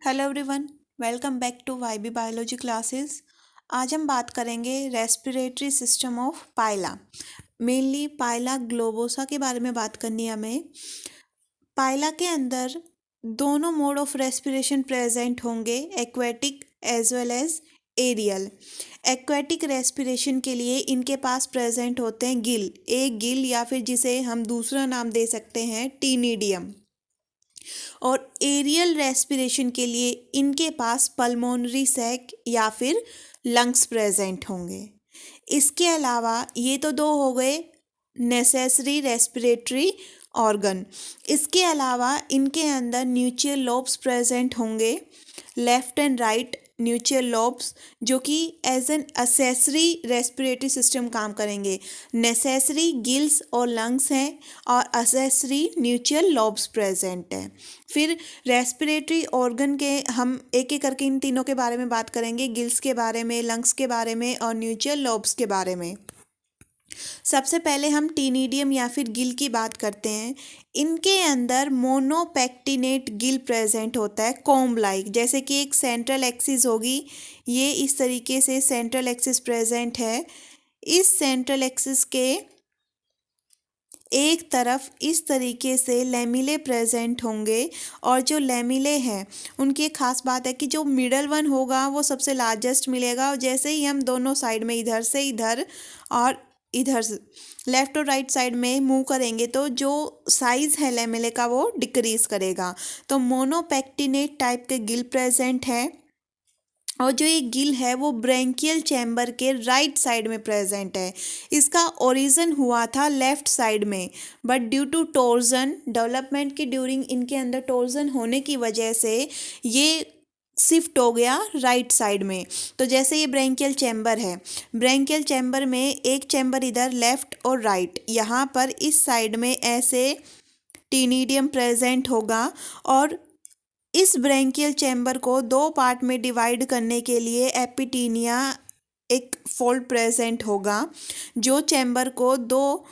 Hello everyone, welcome back to YB biology classes. आज हम बात करेंगे respiratory system of Pila. Mainly Pila globosa के बारे में बात करनी है हमें। पाइला के अंदर दोनों मोड ऑफ रेस्पिरेशन प्रेजेंट होंगे, aquatic as well as aerial. Aquatic respiration के लिए इनके पास प्रेजेंट होते हैं गिल, एक गिल या फिर जिसे हम दूसरा नाम दे सकते हैं टीनिडियम। और एरियल रेस्पिरेशन के लिए इनके पास पल्मोनरी सैक या फिर लंग्स प्रेजेंट होंगे। इसके अलावा ये तो दो हो गए नेसेसरी रेस्पिरेटरी ऑर्गन। इसके अलावा इनके अंदर न्यूट्रियल लोब्स प्रेजेंट होंगे, left and right nuchal lobes, जो कि as an accessory respiratory system काम करेंगे। नेसेसरी गिल्स और लंग्स हैं और असेसरी न्यूट्रियल लोब्स प्रेजेंट हैं। फिर रेस्पिरेटरी ऑर्गन के हम एक एक करके इन तीनों के बारे में बात करेंगे, गिल्स के बारे में, लंग्स के बारे में और न्यूट्रियल लोब्स के बारे में। सबसे पहले हम टीनिडियम या फिर गिल की बात करते हैं। इनके अंदर मोनोपेक्टिनेट गिल प्रेजेंट होता है, कॉम्ब लाइक, जैसे कि एक सेंट्रल एक्सिस होगी, ये इस तरीके से सेंट्रल एक्सिस प्रेजेंट है। इस सेंट्रल एक्सिस के एक तरफ इस तरीके से लेमिले प्रेजेंट होंगे और जो लेमिले हैं उनकी एक खास बात है कि जो मिडल वन होगा वो सबसे लार्जेस्ट मिलेगा, और जैसे ही हम दोनों साइड में इधर से इधर और इधर से लेफ्ट और राइट साइड में मूव करेंगे तो जो साइज़ है लेमिले का वो डिक्रीज करेगा। तो मोनोपेक्टिनेट टाइप के गिल प्रेजेंट है और जो ये गिल है वो ब्रैंकियल चैम्बर के राइट साइड में प्रेजेंट है। इसका ओरिजिन हुआ था लेफ्ट साइड में, but due to torsion development की ड्यूरिंग इनके अंदर टोर्जन होने की वजह से ये शिफ्ट हो गया राइट साइड में। तो जैसे ये ब्रैंकियल चैम्बर है, ब्रैंकियल चैम्बर में एक चैम्बर इधर लेफ्ट और राइट, यहाँ पर इस साइड में ऐसे टीनिडियम प्रेजेंट होगा और इस ब्रैंकियल चैम्बर को दो पार्ट में डिवाइड करने के लिए एपिटीनिया एक फोल्ड प्रेजेंट होगा, जो चैम्बर को दो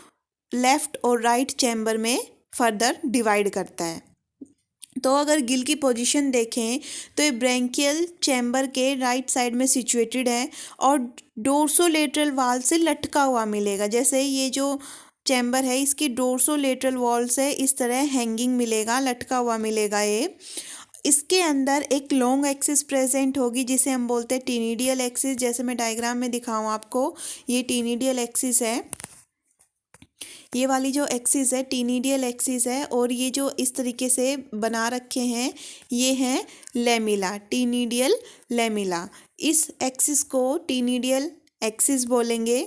लेफ्ट और राइट चैम्बर में फर्दर डिवाइड करता है। तो अगर गिल की पोजीशन देखें तो ये ब्रैंकियल चैम्बर के राइट साइड में सिचुएटेड है और डोर्सोलेटरल वॉल से लटका हुआ मिलेगा। जैसे ये जो चैम्बर है इसकी डोर्सोलेटरल वॉल से इस तरह हैंगिंग मिलेगा, लटका हुआ मिलेगा ये। इसके अंदर एक लॉन्ग एक्सिस प्रेजेंट होगी जिसे हम बोलते हैं टीनिडियल एक्सिस। जैसे मैं डायग्राम में दिखाऊं आपको, ये टीनिडियल एक्सिस है, ये वाली जो एक्सिस है टीनिडियल एक्सिस है, और ये जो इस तरीके से बना रखे हैं ये हैं लेमिला, टीनिडियल लेमिला। इस एक्सिस को टीनिडियल एक्सिस बोलेंगे।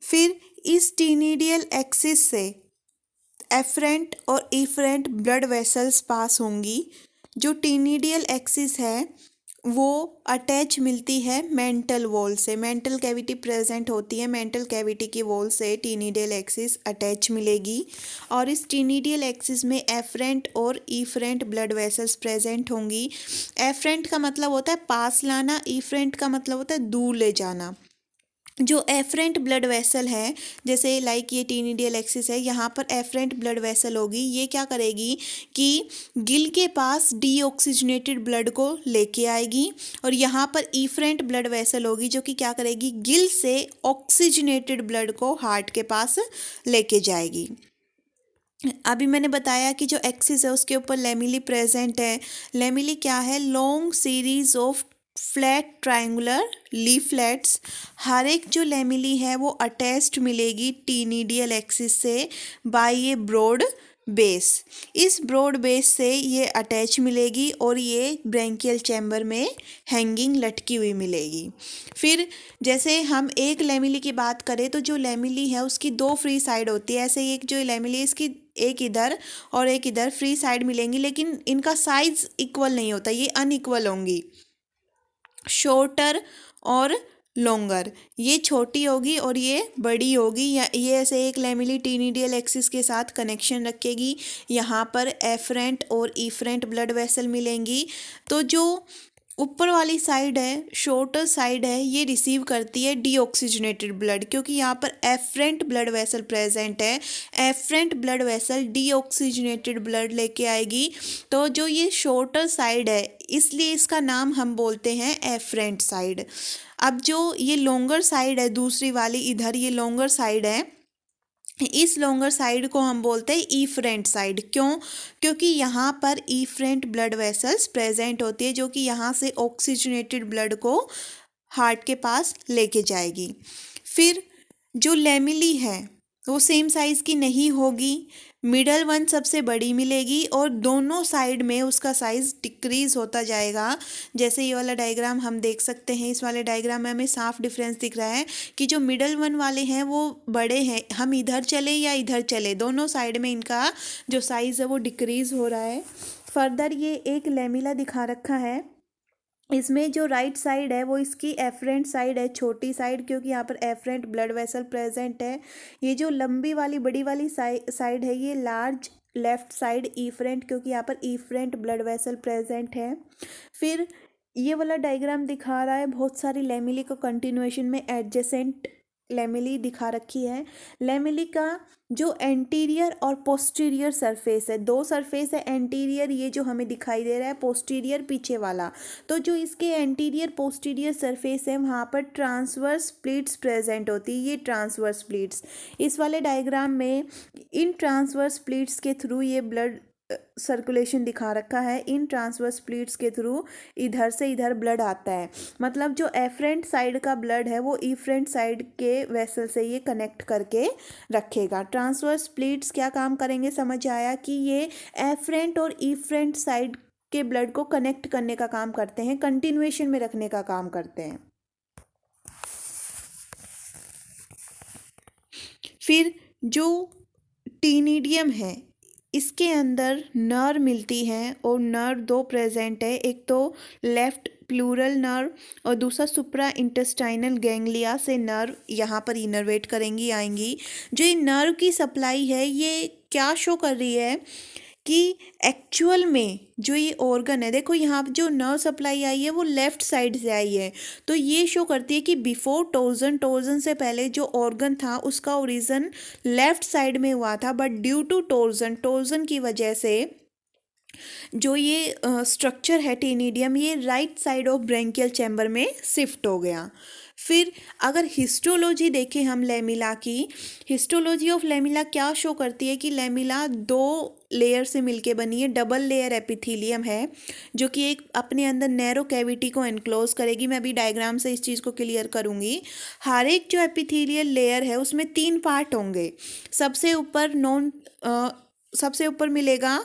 फिर इस टीनिडियल एक्सिस से एफरेंट और इफरेंट ब्लड वेसल्स पास होंगी। जो टीनिडियल एक्सिस है वो अटैच मिलती है मेंटल वॉल से, मेंटल कैविटी प्रेजेंट होती है, मेंटल कैविटी की वॉल से टीनिडियल एक्सिस अटैच मिलेगी और इस टीनिडियल एक्सिस में एफरेंट और इफरेंट ब्लड वेसल्स प्रेजेंट होंगी। एफरेंट का मतलब होता है पास लाना, इफरेंट का मतलब होता है दूर ले जाना। जो एफरेंट ब्लड वेसल है, जैसे लाइक ये टीनिडियल एक्सिस है, यहाँ पर एफरेंट ब्लड वेसल होगी, ये क्या करेगी कि गिल के पास डीऑक्सीजनेटेड ब्लड को लेके आएगी, और यहाँ पर इफरेंट ब्लड वेसल होगी जो कि क्या करेगी, गिल से ऑक्सीजनेटेड ब्लड को हार्ट के पास लेके जाएगी। अभी मैंने बताया कि जो एक्सिस है उसके ऊपर लेमिली प्रेजेंट है। लेमिली क्या है, long series of flat triangular leaflets. हर एक जो लेमिली है वो अटैच्ड मिलेगी टीनिडियल एक्सिस से बाय ये ब्रॉड बेस। इस ब्रॉड बेस से ये अटैच मिलेगी और ये ब्रैंकियल चैम्बर में हैंगिंग लटकी हुई मिलेगी। फिर जैसे हम एक लेमिली की बात करें तो जो लेमिली है उसकी दो फ्री साइड होती है। ऐसे एक जो लेमिली है इसकी एक इधर और एक इधर फ्री साइड मिलेंगी, लेकिन इनका साइज इक्वल नहीं होता, ये अनइक्वल होंगी, शॉर्टर और लॉन्गर। ये छोटी होगी और ये बड़ी होगी, या ये ऐसे एक लेमिली टीनिडियल एक्सिस के साथ कनेक्शन रखेगी। यहाँ पर एफरेंट और इफरेंट ब्लड वेसल मिलेंगी। तो जो ऊपर वाली साइड है, शॉर्टर साइड है, ये रिसीव करती है डीऑक्सीजनेटेड ब्लड, क्योंकि यहाँ पर एफरेंट ब्लड वेसल प्रेजेंट है। Afferent blood vessel deoxygenated blood लेके आएगी। तो जो ये शॉर्टर साइड है, इसलिए इसका नाम हम बोलते हैं एफरेंट साइड। अब जो ये लॉन्गर साइड है, दूसरी वाली इधर ये लॉन्गर साइड है, इस लॉन्गर साइड को हम बोलते हैं ईफरेंट साइड। क्यों? क्योंकि यहाँ पर ईफरेंट ब्लड वेसल्स प्रेजेंट होती है, जो कि यहाँ से ऑक्सीजनेटेड ब्लड को हार्ट के पास लेके जाएगी। फिर जो लेमिली है वो सेम साइज़ की नहीं होगी, मिडल वन सबसे बड़ी मिलेगी और दोनों साइड में उसका साइज़ डिक्रीज़ होता जाएगा। जैसे ये वाला डायग्राम हम देख सकते हैं, इस वाले डायग्राम में हमें साफ डिफरेंस दिख रहा है कि जो मिडल वन वाले हैं वो बड़े हैं, हम इधर चले या इधर चले, दोनों साइड में इनका जो साइज़ है वो डिक्रीज़ हो रहा है। फर्दर ये एक लेमिला दिखा रखा है, इसमें जो राइट साइड है वो इसकी एफरेंट साइड है, छोटी साइड, क्योंकि यहाँ पर एफरेंट ब्लड वेसल प्रेजेंट है। ये जो लंबी वाली बड़ी वाली साइड है ये लार्ज लेफ्ट साइड ईफरेंट, क्योंकि यहाँ पर ईफरेंट ब्लड वेसल प्रेजेंट है। फिर ये वाला डायग्राम दिखा रहा है बहुत सारी लेमिली को कंटिन्यूएशन में एडजेसेंट लेमिली दिखा रखी है। लेमिली का जो एंटीरियर और पोस्टीरियर सरफेस है, दो सरफेस है, एंटीरियर ये जो हमें दिखाई दे रहा है, पोस्टीरियर पीछे वाला। तो जो इसके एंटीरियर पोस्टीरियर सरफेस है वहाँ पर ट्रांसवर्स प्लीट्स प्रेजेंट होती है, ये ट्रांसवर्स प्लीट्स। इस वाले डायग्राम में इन ट्रांसवर्स प्लीट्स के थ्रू ये ब्लड सर्कुलेशन दिखा रखा है, इन ट्रांसवर्स प्लीट्स के थ्रू इधर से इधर ब्लड आता है। मतलब जो एफरेंट साइड का ब्लड है वो ईफरेंट साइड के वेसल से ये कनेक्ट करके रखेगा। ट्रांसवर्स प्लीट्स क्या काम करेंगे, समझ आया कि ये एफरेंट और ईफरेंट साइड के ब्लड को कनेक्ट करने का काम करते हैं, कंटिन्यूएशन में रखने का काम करते हैं। फिर जो टीनिडियम है इसके अंदर नर्व मिलती है और नर्व दो प्रेजेंट है, एक तो लेफ्ट प्लूरल नर्व और दूसरा सुप्रा इंटेस्टाइनल गैंग्लिया से नर्व यहाँ पर इनर्वेट करेंगी आएंगी। जो ये नर्व की सप्लाई है ये क्या शो कर रही है कि एक्चुअल में जो ये ऑर्गन है, देखो यहाँ जो नर्व सप्लाई आई है वो लेफ्ट साइड से आई है, तो ये शो करती है कि बिफोर टोर्जन से पहले जो ऑर्गन था उसका ओरिजिन लेफ्ट साइड में हुआ था, बट ड्यू टू टोर्जन की वजह से जो ये स्ट्रक्चर है टेनिडियम ये right side of branchial chamber में शिफ्ट हो गया। फिर अगर हिस्टोलॉजी देखें हम लेमिला की, हिस्टोलॉजी ऑफ लेमिला क्या शो करती है कि लेमिला दो लेयर से मिलके बनी है, डबल लेयर एपिथेलियम है जो कि एक अपने अंदर नैरो कैविटी को एनक्लोज करेगी। मैं अभी डायग्राम से इस चीज़ को क्लियर करूँगी। हर एक जो एपिथेलियल लेयर है उसमें 3 पार्ट होंगे। सबसे ऊपर मिलेगा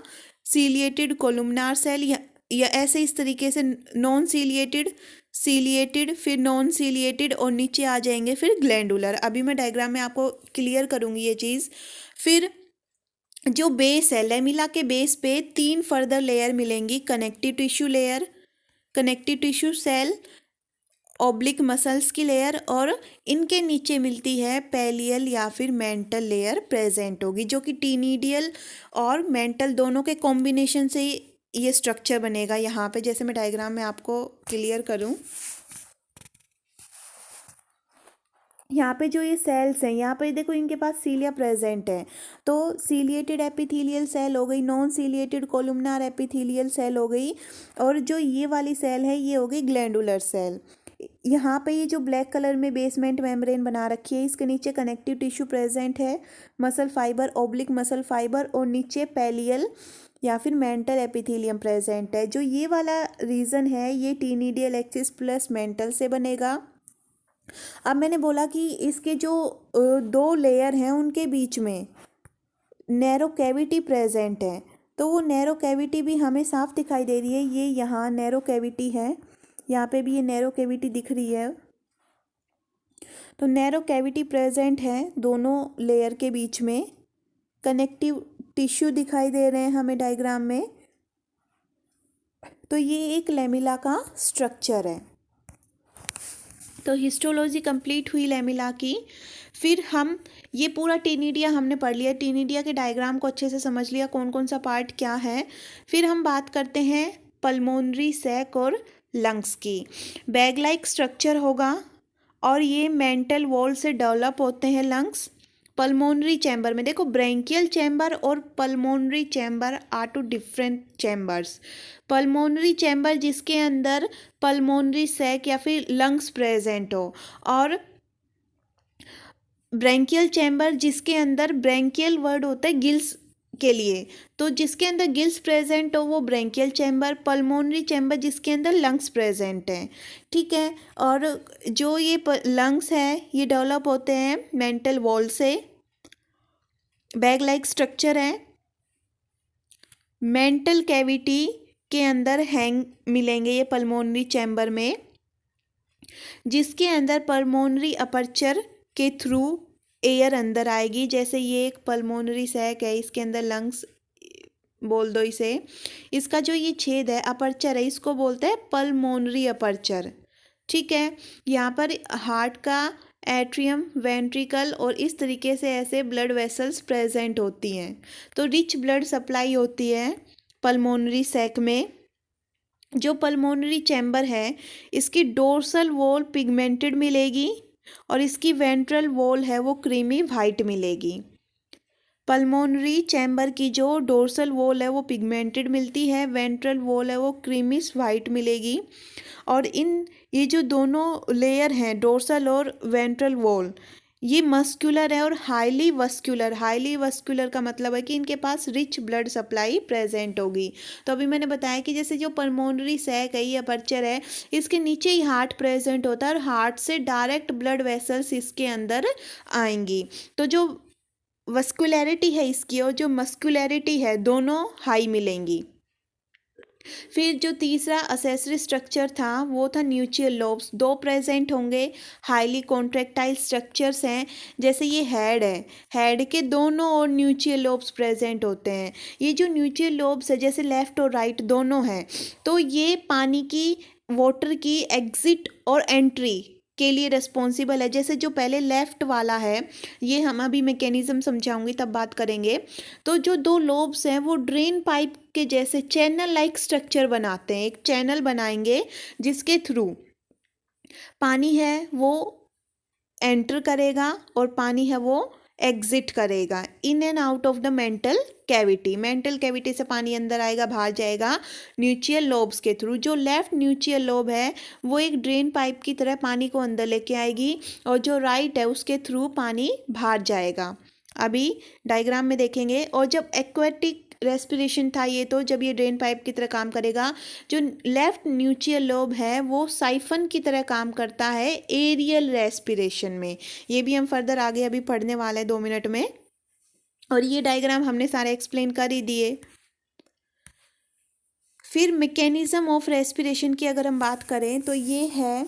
सीलिएटेड कोलुमनार सेल या ऐसे इस तरीके से नॉन सीलिएटेड, सीलिएटेड, फिर नॉन सीलिएटेड और नीचे आ जाएंगे फिर ग्लैंडुलर। अभी मैं डायग्राम में आपको क्लियर करूँगी ये चीज़। फिर जो बेस है लेमिला के बेस पे 3 फर्दर लेयर मिलेंगी, connective tissue layer, connective tissue cell, oblique muscles की लेयर और इनके नीचे मिलती है पैलियल या फिर मेंटल लेयर प्रेजेंट होगी, जो कि टीनिडियल और मेंटल दोनों के कॉम्बिनेशन से ये स्ट्रक्चर बनेगा। यहाँ पे जैसे मैं डायग्राम में आपको क्लियर करूँ, यहाँ पे जो ये सेल्स हैं यहाँ पे देखो इनके पास सीलिया प्रेजेंट है, तो सीलिएटेड एपिथेलियल सेल हो गई, non ciliated columnar epithelial cell हो गई, और जो ये वाली सेल है ये हो गई ग्लैंडुलर सेल। यहाँ पे ये जो ब्लैक कलर में बेसमेंट मेम्ब्रेन बना रखी है इसके नीचे कनेक्टिव टिश्यू प्रेजेंट है, muscle fibre, oblique muscle fibre और नीचे पैलियल या फिर मेंटल एपिथेलियम प्रेजेंट है। जो ये वाला रीजन है ये टीनिडियल एक्सिस प्लस मेंटल से बनेगा। अब मैंने बोला कि इसके जो 2 लेयर हैं उनके बीच में नैरो कैविटी प्रेजेंट है, तो वो नैरो कैविटी भी हमें साफ दिखाई दे रही है। ये यहाँ नैरो कैविटी है, यहाँ पे भी ये नैरो कैविटी दिख रही है, तो नैरो कैविटी प्रेजेंट है दोनों लेयर के बीच में। कनेक्टिव टिश्यू दिखाई दे रहे हैं हमें डायग्राम में। तो ये एक लेमिला का स्ट्रक्चर है। तो हिस्टोलॉजी कंप्लीट हुई लेमिला की। फिर हम ये पूरा टीनिडिया हमने पढ़ लिया, टीनिडिया के डायग्राम को अच्छे से समझ लिया कौन कौन सा पार्ट क्या है। फिर हम बात करते हैं पल्मोनरी सैक और लंग्स की। बैग लाइक स्ट्रक्चर होगा और ये मेंटल वॉल से डेवलप होते हैं लंग्स। पल्मोनरी चैम्बर में देखो, ब्रेंकियल चैम्बर और pulmonary chamber are two different chambers. Pulmonary chamber जिसके अंदर पल्मोनरी सैक या फिर लंग्स प्रेजेंट हो, और ब्रेंकियल चैम्बर जिसके अंदर, ब्रेंकियल वर्ड होता है गिल्स के लिए, तो जिसके अंदर गिल्स प्रेजेंट हो वो ब्रेंकियल चैम्बर। पल्मोनरी चैम्बर जिसके अंदर लंग्स प्रेजेंट हैं, ठीक है। और जो ये लंग्स है ये डेवलप होते हैं मेंटल वॉल से। बैग लाइक स्ट्रक्चर है, मेंटल कैविटी के अंदर हैंग मिलेंगे ये पल्मोनरी चैम्बर में, जिसके अंदर पल्मोनरी अपर्चर के थ्रू एयर अंदर आएगी। जैसे ये एक पल्मोनरी सैक है, इसके अंदर लंग्स बोल दो इसे। इसका जो ये छेद है, अपर्चर है, इसको बोलते हैं पल्मोनरी अपर्चर, ठीक है। यहाँ पर हार्ट का एट्रियम, वेंट्रिकल और इस तरीके से ऐसे ब्लड वेसल्स प्रेजेंट होती हैं। तो रिच ब्लड सप्लाई होती है पल्मोनरी सैक में। जो पल्मोनरी चैम्बर है इसकी डोर्सल वॉल पिगमेंटेड मिलेगी और इसकी वेंट्रल वॉल है वो क्रीमी वाइट मिलेगी। पल्मोनरी चैम्बर की जो डोर्सल वॉल है वो पिगमेंटेड मिलती है, वेंट्रल वॉल है वो क्रीमिश वाइट मिलेगी। और ये जो दोनों लेयर हैं, डोर्सल और वेंट्रल वॉल, ये मस्कुलर है और हाईली वस्कुलर। हाईली वस्कुलर का मतलब है कि इनके पास रिच ब्लड सप्लाई प्रेजेंट होगी। तो अभी मैंने बताया कि जैसे जो पल्मोनरी सैक है, ये अपर्चर है, इसके नीचे ही हार्ट प्रेजेंट होता है और हार्ट से डायरेक्ट ब्लड वेसल्स इसके अंदर आएंगी। तो जो वस्कुलैरिटी है इसकी और जो मस्कुलैरिटी है, दोनों हाई मिलेंगी। फिर जो तीसरा असेसरी स्ट्रक्चर था वो था न्यूचियल लोब्स। दो प्रेजेंट होंगे, हाईली कॉन्ट्रैक्टाइल स्ट्रक्चर्स हैं। जैसे ये हेड है, हेड के दोनों ओर न्यूचियल लोब्स प्रेजेंट होते हैं। ये जो न्यूचियल लोब्स है, जैसे लेफ्ट और राइट दोनों हैं, तो ये पानी की, वाटर की एग्जिट और एंट्री के लिए रिस्पॉन्सिबल है। जैसे जो पहले लेफ्ट वाला है, ये हम अभी मैकेनिज्म समझाऊंगी तब बात करेंगे। तो जो दो लोब्स हैं वो ड्रेन पाइप के जैसे चैनल लाइक स्ट्रक्चर बनाते हैं, एक चैनल बनाएंगे जिसके थ्रू पानी है वो एंटर करेगा और पानी है वो एग्जिट करेगा in and out of the mantle cavity. Mantle cavity से पानी अंदर आएगा, बाहर जाएगा न्यूचियल लोब्स के थ्रू। जो लेफ्ट न्यूचियल लोब है वो एक ड्रेन पाइप की तरह पानी को अंदर लेके आएगी और जो राइट है उसके थ्रू पानी बाहर जाएगा। अभी डायग्राम में देखेंगे। और जब एक्वेटिक रेस्पिरेशन था ये, तो जब ये ड्रेन पाइप की तरह काम करेगा, जो लेफ्ट न्यूचियल लोब है वो साइफन की तरह काम करता है एरियल रेस्पिरेशन में। ये भी हम फर्दर आगे अभी पढ़ने वाले हैं 2 मिनट में। और ये डायग्राम हमने सारे एक्सप्लेन कर ही दिए। फिर मैकेनिज्म ऑफ रेस्पिरेशन की अगर हम बात करें तो ये है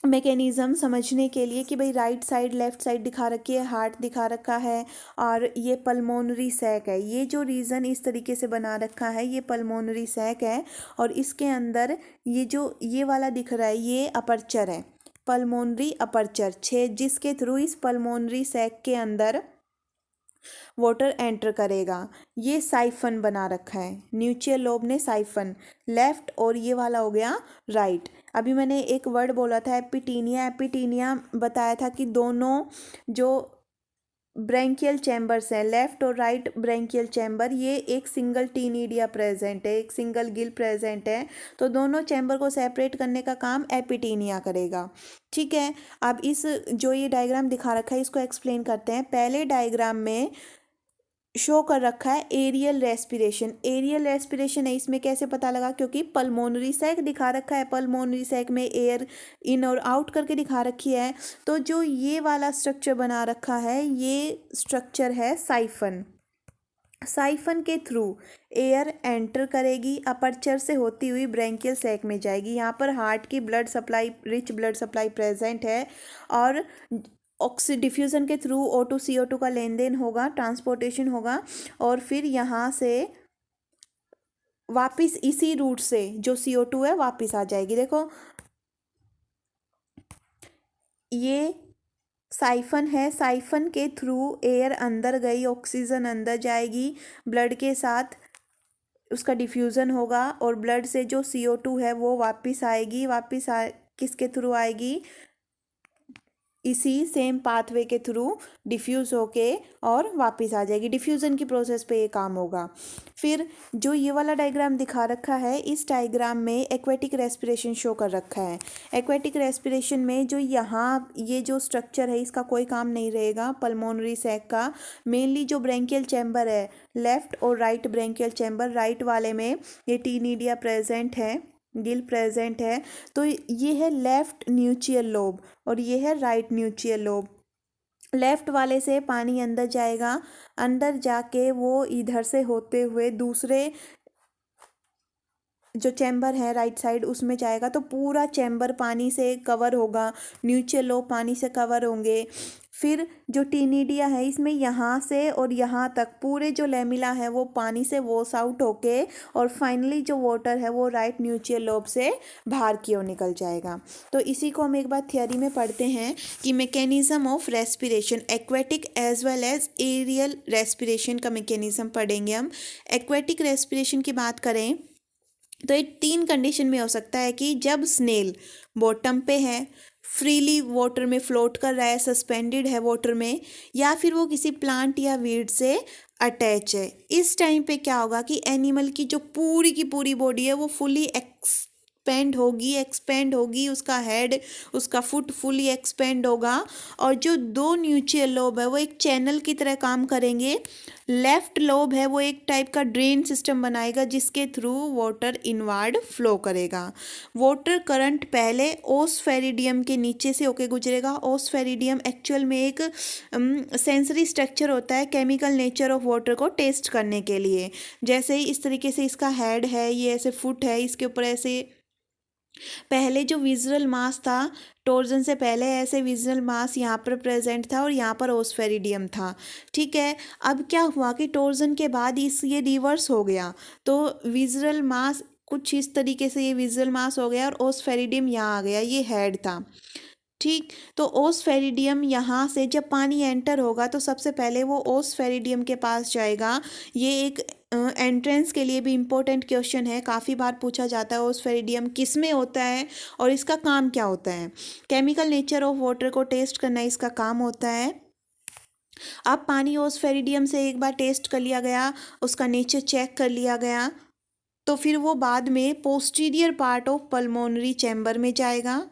मैकेनिज्म समझने के लिए कि भाई राइट साइड, लेफ्ट साइड दिखा रखी है, हार्ट दिखा रखा है और ये पल्मोनरी सैक है। ये जो रीजन इस तरीके से बना रखा है ये पल्मोनरी सैक है और इसके अंदर ये जो ये वाला दिख रहा है ये अपर्चर है, पल्मोनरी अपर्चर, छेद जिसके थ्रू इस पल्मोनरी सैक के अंदर वाटर एंटर करेगा। ये साइफन बना रखा है, न्यूचियल लोब ने साइफन, लेफ्ट और ये वाला हो गया राइट। अभी मैंने एक वर्ड बोला था एपिटीनिया। एपिटीनिया बताया था कि दोनों जो ब्रेंकियल चैम्बर्स हैं, लेफ्ट और राइट ब्रेंकियल चैम्बर, ये एक सिंगल टीनिडिया प्रेजेंट है, एक सिंगल गिल प्रेजेंट है। तो दोनों चैम्बर को सेपरेट करने का काम एपिटीनिया करेगा, ठीक है। अब इस जो ये डायग्राम दिखा रखा है इसको एक्सप्लेन करते हैं। पहले डायग्राम में शो कर रखा है एरियल रेस्पिरेशन। एरियल रेस्पिरेशन है, इसमें कैसे पता लगा? क्योंकि पल्मोनरी सैक दिखा रखा है, पल्मोनरी सैक में एयर इन और आउट करके दिखा रखी है। तो जो ये वाला स्ट्रक्चर बना रखा है ये स्ट्रक्चर है साइफन। साइफन के थ्रू एयर एंटर करेगी, अपर्चर से होती हुई ब्रेंकियल सैक में जाएगी। यहाँ पर हार्ट की blood supply, rich blood supply present है और डिफ्यूज़न के थ्रू O2 CO2 का लेन देन होगा, ट्रांसपोर्टेशन होगा और फिर यहाँ से वापस इसी रूट से जो CO2 है वापस आ जाएगी। देखो ये साइफन है, साइफन के थ्रू एयर अंदर गई, ऑक्सीजन अंदर जाएगी, ब्लड के साथ उसका डिफ्यूज़न होगा और ब्लड से जो CO2 है वो वापस आएगी, किसके थ्रू आएगी, इसी सेम पाथवे के थ्रू डिफ्यूज़ होके और वापस आ जाएगी। डिफ्यूज़न की प्रोसेस पे ये काम होगा। फिर जो ये वाला डायग्राम दिखा रखा है, इस डायग्राम में एक्वेटिक रेस्पिरेशन शो कर रखा है। एक्वेटिक रेस्पिरेशन में जो यहाँ ये जो स्ट्रक्चर है इसका कोई काम नहीं रहेगा पल्मोनरी सैक का। मेनली जो ब्रेंकियल चैम्बर है, लेफ्ट और राइट ब्रेंकियल चैम्बर, राइट वाले में ये टीनिडिया प्रेजेंट है, गिल प्रेजेंट है। तो ये है लेफ्ट न्यूचियल लोब और ये है राइट न्यूचियल लोब। लेफ्ट वाले से पानी अंदर जाएगा, अंदर जाके वो इधर से होते हुए दूसरे जो चैम्बर है राइट साइड उसमें जाएगा, तो पूरा चैम्बर पानी से कवर होगा, न्यूचियल लोब पानी से कवर होंगे। फिर जो टीनिडिया है इसमें यहाँ से और यहाँ तक पूरे जो लेमिला है वो पानी से वॉश आउट होके और फाइनली जो वाटर है वो राइट न्यूचियल लोब से बाहर की ओर निकल जाएगा। तो इसी को हम एक बार थियोरी में पढ़ते हैं कि mechanism of respiration, aquatic as well as aerial respiration का मैकेनिज्म पढ़ेंगे हम। एक्वेटिक रेस्पिरेशन की बात करें तो ये 3 कंडीशन में हो सकता है कि जब स्नेल बॉटम पे है, फ्रीली वाटर में फ्लोट कर रहा है, सस्पेंडेड है वाटर में, या फिर वो किसी प्लांट या वीड से अटैच है। इस टाइम पे क्या होगा कि एनिमल की जो पूरी की पूरी बॉडी है वो फुली एक्सपेंड होगी, उसका हेड, उसका फुट फुली एक्सपेंड होगा और जो 2 न्यूचियल लोब है वो एक चैनल की तरह काम करेंगे। लेफ्ट लोब है वो एक टाइप का ड्रेन सिस्टम बनाएगा जिसके थ्रू वाटर इनवर्ड फ्लो करेगा। वाटर करंट पहले ओस्फेरिडियम के नीचे से होके गुजरेगा। ओस्फेरिडियम एक्चुअल में एक सेंसरी स्ट्रक्चर होता है केमिकल नेचर ऑफ वाटर को टेस्ट करने के लिए। जैसे ही इस तरीके से इसका हेड है, ये ऐसे फुट है, इसके ऊपर ऐसे पहले जो विजुअल मास था टोर्जन से पहले ऐसे विजुअल मास यहाँ पर प्रेजेंट था और यहाँ पर ओस्फेरिडियम था। ठीक है, अब क्या हुआ कि टोर्जन के बाद ये रिवर्स हो गया, तो विजुअल मास कुछ इस तरीके से ये विजुअल मास हो गया और ओस्फेरिडियम यहाँ आ गया, ये हेड था। ठीक, तो ओस्फेरिडियम यहाँ से जब पानी एंटर होगा तो सबसे पहले वो ओस्फेरिडियम के पास जाएगा। ये एक एंट्रेंस के लिए भी इम्पोर्टेंट क्वेश्चन है, काफ़ी बार पूछा जाता है ओस्फेरिडियम किस में होता है और इसका काम क्या होता है। केमिकल नेचर ऑफ वाटर को टेस्ट करना इसका काम होता है। अब पानी ओस्फेरिडियम से एक बार टेस्ट कर लिया गया, उसका नेचर चेक कर लिया गया, तो फिर वो बाद में posterior part of pulmonary chamber में जाएगा।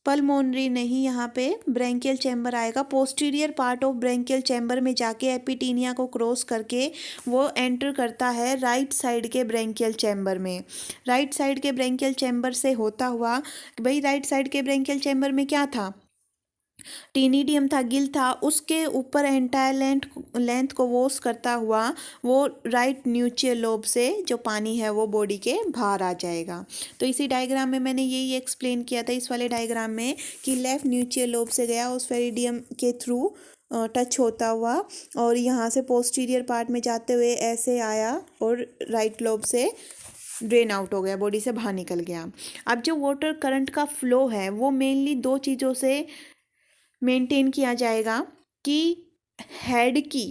पल्मोनरी नहीं, यहाँ पे ब्रेंकियल चैम्बर आएगा। Posterior part of branchial chamber में जाके एपिटीनिया को क्रॉस करके वो एंटर करता है राइट साइड के ब्रेंकियल चैम्बर में। राइट साइड के ब्रेंकियल चैम्बर से होता हुआ, भाई राइट साइड के ब्रेंकियल चैम्बर में क्या था, टीनिडियम था, गिल था, उसके ऊपर एंटायर लेंथ को वॉश करता हुआ वो राइट न्यूचियल लोब से जो पानी है वो बॉडी के बाहर आ जाएगा। तो इसी डायग्राम में मैंने यही एक्सप्लेन किया था इस वाले डायग्राम में कि लेफ्ट न्यूचियल लोब से गया ओस्फेरिडियम के थ्रू टच होता हुआ और यहाँ से पोस्टीरियर पार्ट में जाते हुए ऐसे आया और राइट लोब से ड्रेन आउट हो गया, बॉडी से बाहर निकल गया। अब जो वाटर करंट का फ्लो है वो मेनली 2 चीज़ों से मेंटेन किया जाएगा कि हेड की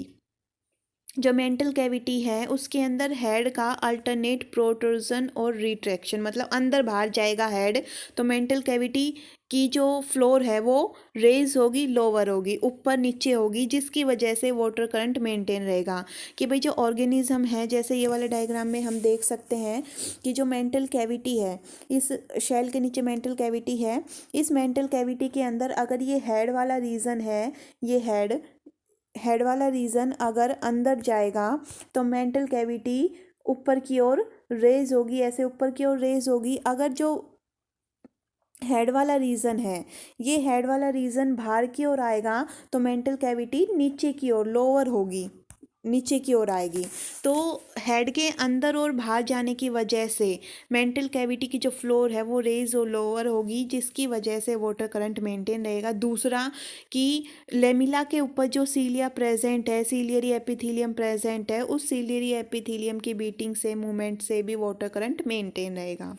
जो मेंटल कैविटी है उसके अंदर हेड का अल्टरनेट प्रोट्रूजन और रिट्रैक्शन, मतलब अंदर बाहर जाएगा हेड, तो मेंटल कैविटी की जो फ्लोर है वो रेज होगी, लोअर होगी, ऊपर नीचे होगी, जिसकी वजह से वाटर करंट मेंटेन रहेगा। कि भाई जो ऑर्गेनिज्म है, जैसे ये वाले डायग्राम में हम देख सकते हैं कि जो मेंटल कैविटी है, इस शेल के नीचे मेंटल कैविटी है, इस मेंटल कैविटी के अंदर अगर ये हेड वाला रीजन है, ये हेड वाला रीजन अगर अंदर जाएगा तो मेंटल कैविटी ऊपर की ओर रेज होगी, ऐसे ऊपर की ओर रेज होगी। अगर जो हेड वाला रीजन है, ये हेड वाला रीजन बाहर की ओर आएगा तो मेंटल कैविटी नीचे की ओर लोअर होगी, नीचे की ओर आएगी। तो हेड के अंदर और बाहर जाने की वजह से मेंटल कैविटी की जो फ्लोर है वो रेज और लोअर होगी, जिसकी वजह से वाटर करंट मेंटेन रहेगा। दूसरा कि लेमिला के ऊपर जो सीलिया प्रेजेंट है, सीलियरी एपिथेलियम प्रेजेंट है, उस सीलियरी एपिथेलियम की बीटिंग से, मूवमेंट से भी वाटर करंट मेंटेन रहेगा।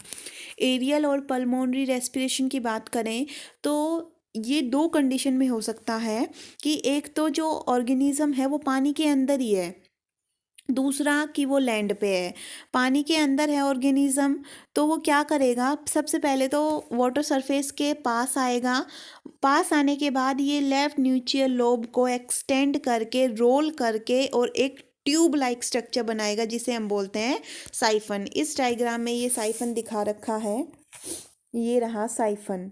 एरियल और पल्मोनरी रेस्पिरेशन की बात करें तो ये 2 कंडीशन में हो सकता है कि एक तो जो ऑर्गेनिज्म है वो पानी के अंदर ही है, दूसरा कि वो लैंड पे है, पानी के अंदर है ऑर्गेनिज्म, तो वो क्या करेगा, सबसे पहले तो वाटर सरफेस के पास आएगा। पास आने के बाद ये लेफ्ट न्यूट्रियल लोब को एक्सटेंड करके रोल करके और एक ट्यूब लाइक स्ट्रक्चर बनाएगा जिसे हम बोलते हैं साइफन। इस डायग्राम में ये साइफन दिखा रखा है, ये रहा साइफन।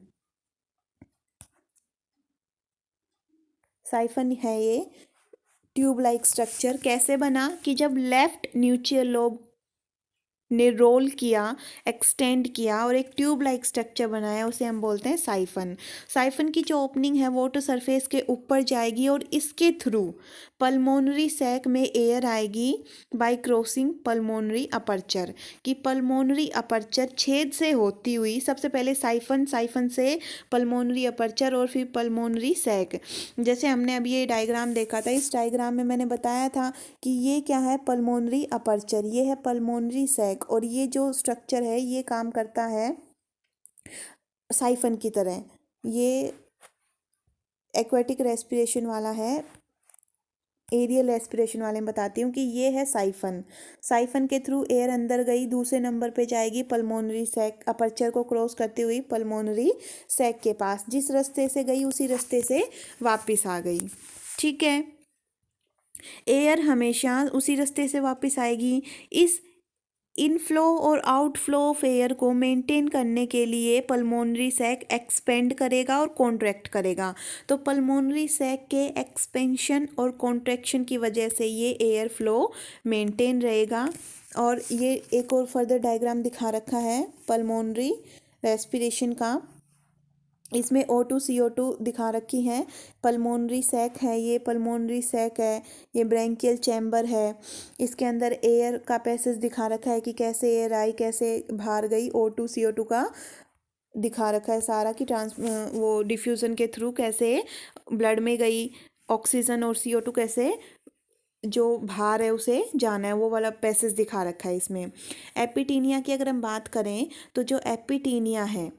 साइफन है ये ट्यूब लाइक स्ट्रक्चर। कैसे बना कि जब लेफ्ट न्यूट्रियल लोब ने रोल किया, एक्सटेंड किया और एक ट्यूब लाइक स्ट्रक्चर बनाया, उसे हम बोलते हैं साइफन। साइफन की जो ओपनिंग है वाटर सरफेस के ऊपर जाएगी और इसके थ्रू पल्मोनरी सैक में एयर आएगी बाय क्रॉसिंग पल्मोनरी अपर्चर। कि पल्मोनरी अपर्चर छेद से होती हुई सबसे पहले साइफन, साइफन से पल्मोनरी अपर्चर और फिर पल्मोनरी सैक। जैसे हमने अभी ये डायग्राम देखा था, इस डायग्राम में मैंने बताया था कि ये क्या है, पल्मोनरी अपर्चर, ये है पल्मोनरी सैक, और ये जो स्ट्रक्चर है ये काम करता है साइफन की तरह। ये एक्वेटिक रेस्पिरेशन वाला है, एरियल रेस्पिरेशन वाले में बताती हूँ कि ये है साइफन। साइफन के थ्रू एयर अंदर गई, दूसरे नंबर पे जाएगी पल्मोनरी सैक, अपर्चर को क्रॉस करती हुई पल्मोनरी सैक के पास, जिस रास्ते से गई उसी रास्ते से वापस आ गई। ठीक है, एयर हमेशा उसी रास्ते से वापस आएगी। इस इनफ्लो और आउटफ्लो ऑफ एयर को मेंटेन करने के लिए पल्मोनरी सैक एक्सपेंड करेगा और कॉन्ट्रैक्ट करेगा। तो पल्मोनरी सैक के एक्सपेंशन और कॉन्ट्रैक्शन की वजह से ये एयर फ्लो मेंटेन रहेगा। और ये एक और फर्दर डायग्राम दिखा रखा है पल्मोनरी रेस्पिरेशन का, इसमें O2 CO2 दिखा रखी है। पल्मोनरी सैक है, ये पल्मोनरी सैक है, ये ब्रैंकियल चैम्बर है, इसके अंदर एयर का पैसेज दिखा रखा है कि कैसे एयर आई कैसे बाहर गई। O2 CO2 का दिखा रखा है सारा कि वो डिफ्यूज़न के थ्रू कैसे ब्लड में गई, ऑक्सीजन और CO2 कैसे जो भार है उसे जाना है, वो वाला पैसेज दिखा रखा है इसमें। एपिटीनिया की अगर हम बात करें तो जो एपिटीनिया है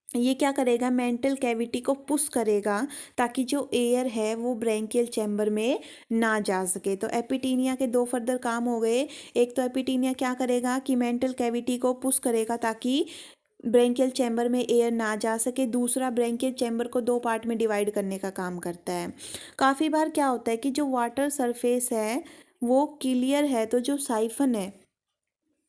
ये क्या करेगा, मेंटल कैविटी को पुश करेगा ताकि जो एयर है वो ब्रैंकियल चैम्बर में ना जा सके। तो एपिटीनिया के दो फर्दर काम हो गए। एक तो एपिटीनिया क्या करेगा कि मेंटल कैविटी को पुश करेगा ताकि ब्रैंकियल चैम्बर में एयर ना जा सके। दूसरा, ब्रैंकियल चैम्बर को दो पार्ट में डिवाइड करने का काम करता है। काफ़ी बार क्या होता है कि जो वाटर सरफेस है वो क्लियर है, तो जो साइफन है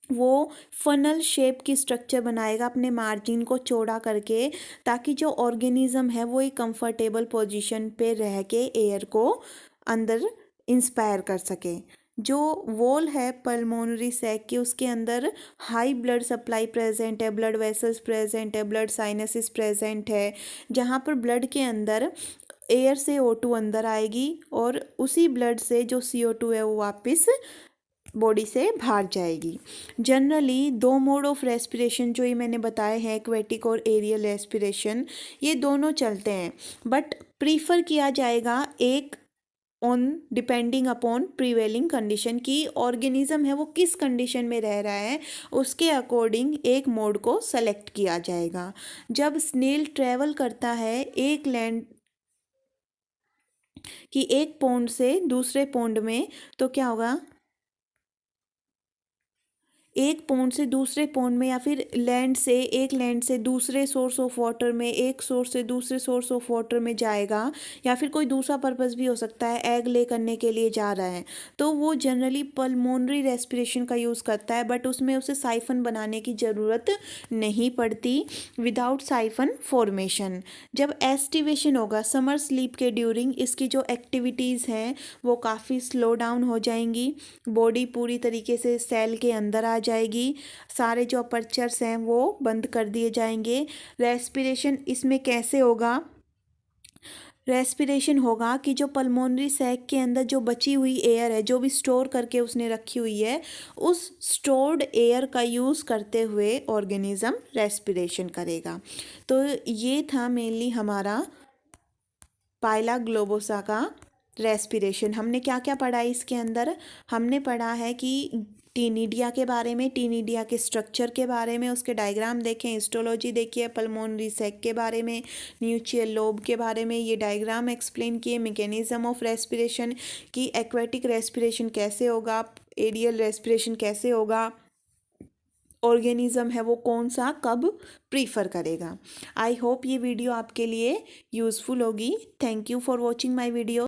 वो फनल शेप की स्ट्रक्चर बनाएगा अपने मार्जिन को चौड़ा करके, ताकि जो ऑर्गेनिज्म है वो एक कंफर्टेबल पोजीशन पे रह के एयर को अंदर इंस्पायर कर सके। जो वॉल है पल्मोनरी सैक की, उसके अंदर हाई ब्लड सप्लाई प्रेजेंट है, ब्लड वेसल्स प्रेजेंट है, ब्लड साइनसिस प्रेजेंट है, जहाँ पर ब्लड के अंदर एयर से O2 अंदर आएगी और उसी ब्लड से जो CO2 है वो वापस बॉडी से बाहर जाएगी। जनरली दो मोड ऑफ रेस्पिरेशन जो ये मैंने बताए हैं, एक्वेटिक और एरियल रेस्पिरेशन, ये दोनों चलते हैं, बट प्रीफर किया जाएगा एक on depending upon prevailing condition की ऑर्गेनिज्म है वो किस कंडीशन में रह रहा है, उसके अकॉर्डिंग एक मोड को सेलेक्ट किया जाएगा। जब स्नेल ट्रेवल करता है एक लैंड कि एक पॉन्ड से दूसरे पॉन्ड में, तो क्या होगा, एक पॉन्ड से दूसरे पॉन्ड में या फिर लैंड से, एक लैंड से दूसरे सोर्स ऑफ वाटर में, एक सोर्स से दूसरे सोर्स ऑफ वाटर में जाएगा, या फिर कोई दूसरा पर्पस भी हो सकता है, एग ले करने के लिए जा रहा है, तो वो जनरली पल्मोनरी रेस्पिरेशन का यूज़ करता है, बट उसमें उसे साइफन बनाने की ज़रूरत नहीं पड़ती विदाउट साइफन फॉर्मेशन। जब एस्टिवेशन होगा समर स्लीप के ड्यूरिंग, इसकी जो एक्टिविटीज़ हैं वो काफ़ी स्लो डाउन हो जाएंगी, बॉडी पूरी तरीके से सेल के अंदर आ जाएगी, सारे जो अपर्चर्स हैं वो बंद कर दिए जाएंगे। रेस्पिरेशन इसमें कैसे होगा, रेस्पिरेशन होगा कि जो पल्मोनरी सैक के अंदर जो बची हुई एयर है, जो भी स्टोर करके उसने रखी हुई है, उस स्टोर्ड एयर का यूज़ करते हुए ऑर्गेनिज्म रेस्पिरेशन करेगा। तो ये था मेनली हमारा पाइला ग्लोबोसा का रेस्पिरेशन। हमने क्या क्या पढ़ा इसके अंदर, हमने पढ़ा है कि टीनिडिया के बारे में, टीनिडिया के स्ट्रक्चर के बारे में, उसके डायग्राम देखें, हिस्टोलॉजी देखिए, पल्मोनरी सैक के बारे में, न्यूचियल लोब के बारे में ये डायग्राम एक्सप्लेन किए, मैकेनिज्म ऑफ रेस्पिरेशन की एक्वेटिक रेस्पिरेशन कैसे होगा, एरियल रेस्पिरेशन कैसे होगा, ऑर्गेनिज्म है वो कौन सा कब प्रीफर करेगा। आई होप ये वीडियो आपके लिए यूज़फुल होगी। Thank you for watching my video.